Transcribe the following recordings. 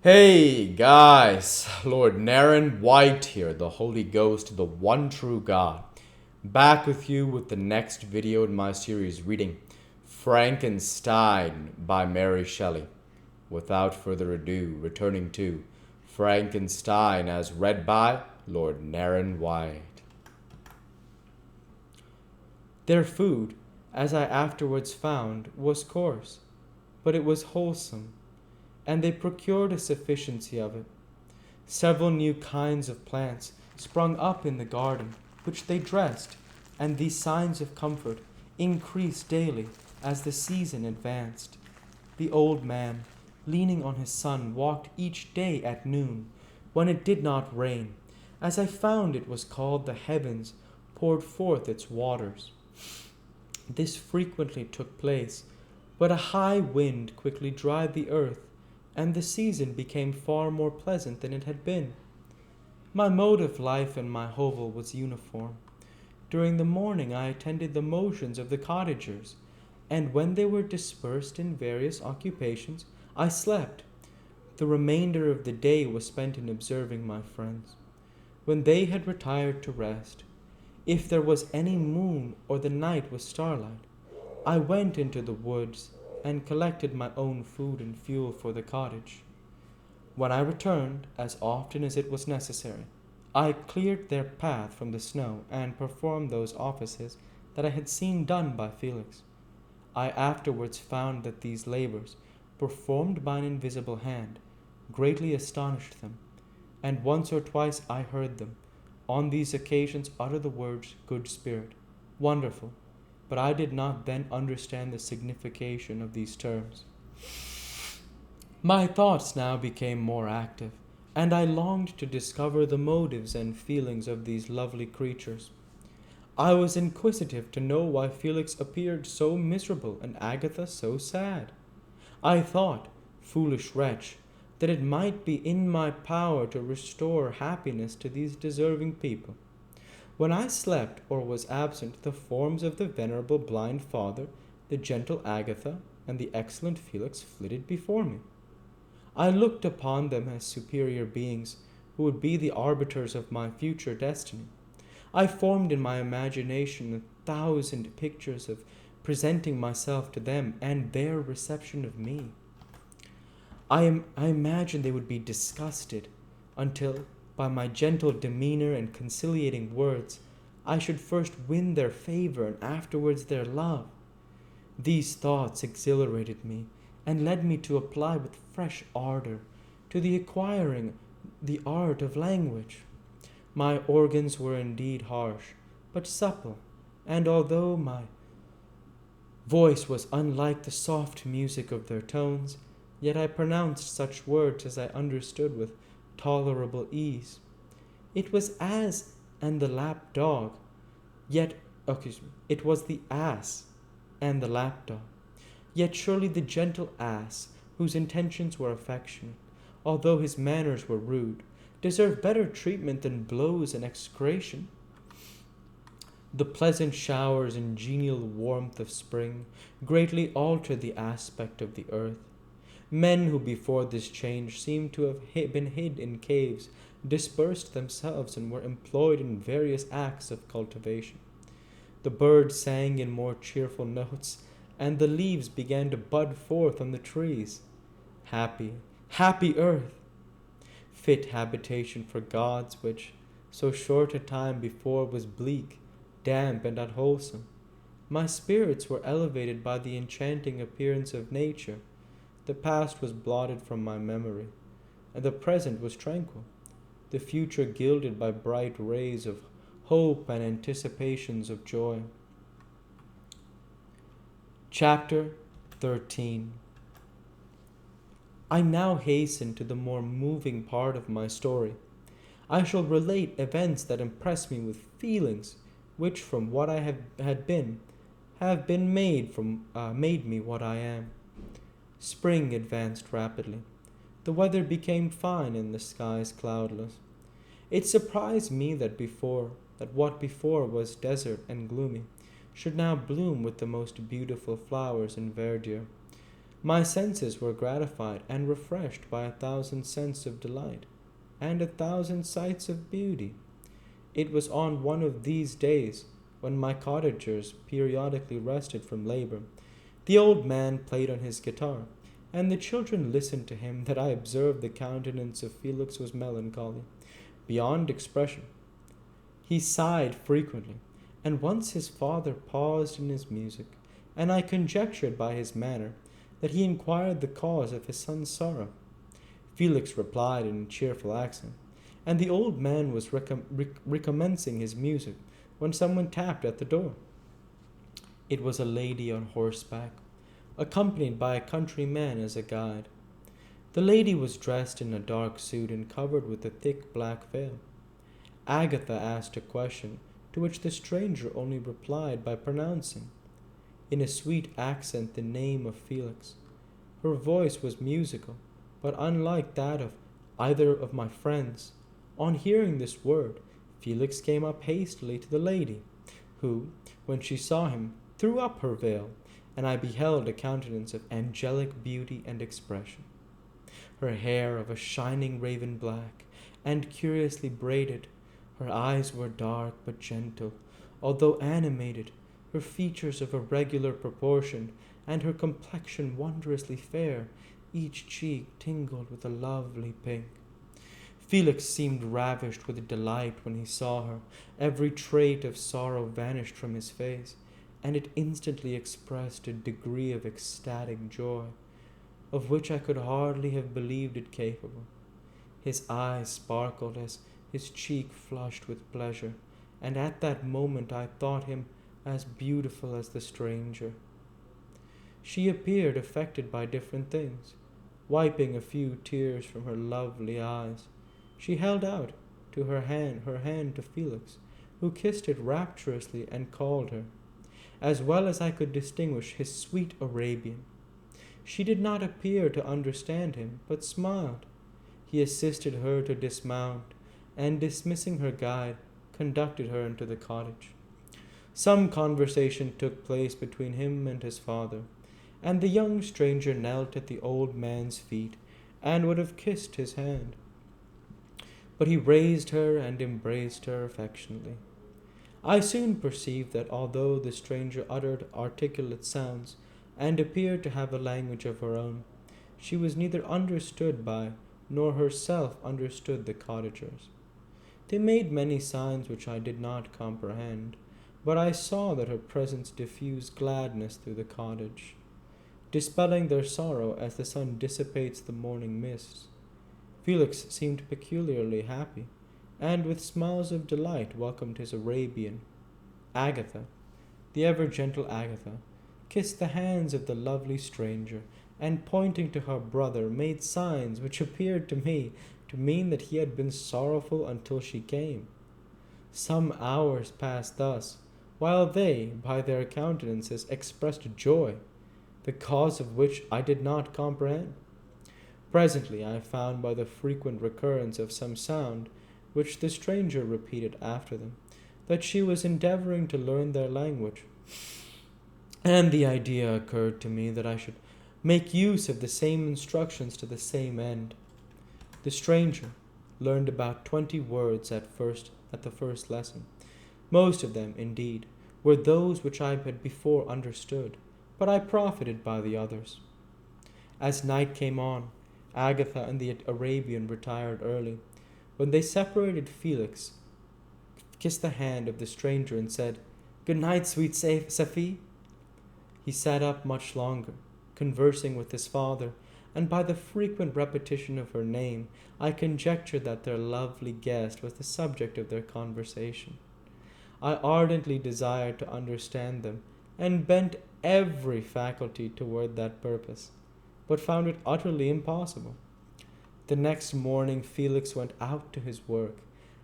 Hey guys, Lord Naren White here, the Holy Ghost, the one true God, back with you with the next video in my series reading Frankenstein by Mary Shelley. Without further ado, returning to Frankenstein as read by Lord Naren White. Their food, as I afterwards found, was coarse, but it was wholesome, and they procured a sufficiency of it. Several new kinds of plants sprung up in the garden, which they dressed, and these signs of comfort increased daily as the season advanced. The old man, leaning on his son, walked each day at noon, when it did not rain, as I found it was called the heavens poured forth its waters. This frequently took place, but a high wind quickly dried the earth, and the season became far more pleasant than it had been. My mode of life in my hovel was uniform. During the morning I attended the motions of the cottagers, and when they were dispersed in various occupations, I slept. The remainder of the day was spent in observing my friends. When they had retired to rest, if there was any moon or the night was starlight, I went into the woods and collected my own food and fuel for the cottage. When I returned, as often as it was necessary, I cleared their path from the snow and performed those offices that I had seen done by Felix. I afterwards found that these labors, performed by an invisible hand, greatly astonished them, and once or twice I heard them, on these occasions, utter the words, "Good Spirit," "Wonderful," but I did not then understand the signification of these terms. My thoughts now became more active, and I longed to discover the motives and feelings of these lovely creatures. I was inquisitive to know why Felix appeared so miserable and Agatha so sad. I thought, foolish wretch, that it might be in my power to restore happiness to these deserving people. When I slept or was absent, the forms of the venerable blind father, the gentle Agatha, and the excellent Felix flitted before me. I looked upon them as superior beings who would be the arbiters of my future destiny. I formed in my imagination 1,000 pictures of presenting myself to them and their reception of me. I imagined they would be disgusted until, by my gentle demeanor and conciliating words, I should first win their favor and afterwards their love. These thoughts exhilarated me and led me to apply with fresh ardor to the acquiring the art of language. My organs were indeed harsh, but supple, and although my voice was unlike the soft music of their tones, yet I pronounced such words as I understood with tolerable ease. It was as and the lap dog, it was the ass and the lap dog. Yet surely the gentle ass, whose intentions were affectionate, although his manners were rude, deserved better treatment than blows and execration. The pleasant showers and genial warmth of spring greatly altered the aspect of the earth. Men who before this change seemed to have been hid in caves dispersed themselves and were employed in various acts of cultivation. The birds sang in more cheerful notes, and the leaves began to bud forth on the trees. Happy, happy earth! Fit habitation for gods which, so short a time before, was bleak, damp, and unwholesome. My spirits were elevated by the enchanting appearance of nature. The past was blotted from my memory, and the present was tranquil, the future gilded by bright rays of hope and anticipations of joy. Chapter 13. I now hasten to the more moving part of my story. I shall relate events that impress me with feelings which, from what I have been made me what I am. Spring advanced rapidly. The weather became fine and the skies cloudless. It surprised me that what before was desert and gloomy should now bloom with the most beautiful flowers and verdure. My senses were gratified and refreshed by 1,000 scents of delight and 1,000 sights of beauty. It was on one of these days, when my cottagers periodically rested from labor, the old man played on his guitar, and the children listened to him, that I observed the countenance of Felix was melancholy, beyond expression. He sighed frequently, and once his father paused in his music, and I conjectured by his manner that he inquired the cause of his son's sorrow. Felix replied in a cheerful accent, and the old man was recommencing his music when someone tapped at the door. It was a lady on horseback, accompanied by a countryman as a guide. The lady was dressed in a dark suit and covered with a thick black veil. Agatha asked a question, to which the stranger only replied by pronouncing, in a sweet accent, the name of Felix. Her voice was musical, but unlike that of either of my friends. On hearing this word, Felix came up hastily to the lady, who, when she saw him, threw up her veil, and I beheld a countenance of angelic beauty and expression. Her hair of a shining raven black, and curiously braided, her eyes were dark but gentle, although animated, her features of a regular proportion, and her complexion wondrously fair, each cheek tingled with a lovely pink. Felix seemed ravished with delight when he saw her. Every trait of sorrow vanished from his face, and it instantly expressed a degree of ecstatic joy, of which I could hardly have believed it capable. His eyes sparkled as his cheek flushed with pleasure, and at that moment I thought him as beautiful as the stranger. She appeared affected by different things. Wiping a few tears from her lovely eyes, she held out her hand to Felix, who kissed it rapturously and called her, as well as I could distinguish, his sweet Arabian. She did not appear to understand him, but smiled. He assisted her to dismount, and dismissing her guide, conducted her into the cottage. Some conversation took place between him and his father, and the young stranger knelt at the old man's feet and would have kissed his hand. But he raised her and embraced her affectionately. I soon perceived that although the stranger uttered articulate sounds and appeared to have a language of her own, she was neither understood by nor herself understood the cottagers. They made many signs which I did not comprehend, but I saw that her presence diffused gladness through the cottage, dispelling their sorrow as the sun dissipates the morning mists. Felix seemed peculiarly happy, and with smiles of delight welcomed his Arabian. Agatha, the ever-gentle Agatha, kissed the hands of the lovely stranger, and pointing to her brother, made signs which appeared to me to mean that he had been sorrowful until she came. Some hours passed thus, while they, by their countenances, expressed joy, the cause of which I did not comprehend. Presently I found by the frequent recurrence of some sound, which the stranger repeated after them, that she was endeavoring to learn their language, and the idea occurred to me that I should make use of the same instructions to the same end. The stranger learned about 20 words at the first lesson. Most of them, indeed, were those which I had before understood, but I profited by the others. As night came on, Agatha and the Arabian retired early. When they separated, Felix kissed the hand of the stranger and said, "Good night, sweet Safi." He sat up much longer, conversing with his father, and by the frequent repetition of her name, I conjectured that their lovely guest was the subject of their conversation. I ardently desired to understand them, and bent every faculty toward that purpose, but found it utterly impossible. The next morning Felix went out to his work,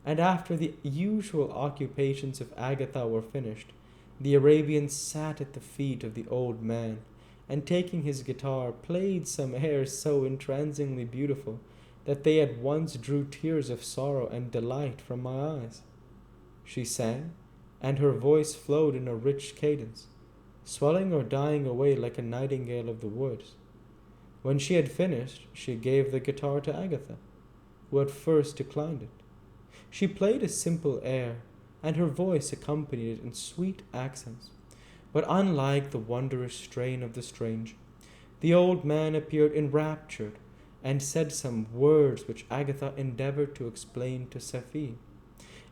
and after the usual occupations of Agatha were finished, the Arabian sat at the feet of the old man, and taking his guitar, played some airs so entrancingly beautiful that they at once drew tears of sorrow and delight from my eyes. She sang, and her voice flowed in a rich cadence, swelling or dying away like a nightingale of the woods. When she had finished, she gave the guitar to Agatha, who at first declined it. She played a simple air, and her voice accompanied it in sweet accents. But unlike the wondrous strain of the stranger, the old man appeared enraptured, and said some words which Agatha endeavored to explain to Safie,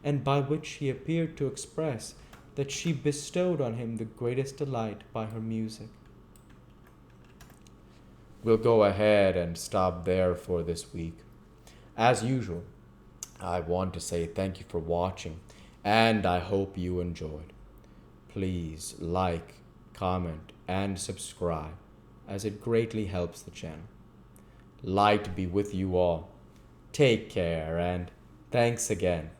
and by which he appeared to express that she bestowed on him the greatest delight by her music. We'll go ahead and stop there for this week. As usual, I want to say thank you for watching, and I hope you enjoyed. Please like, comment, and subscribe, as it greatly helps the channel. Light be with you all. Take care, and thanks again.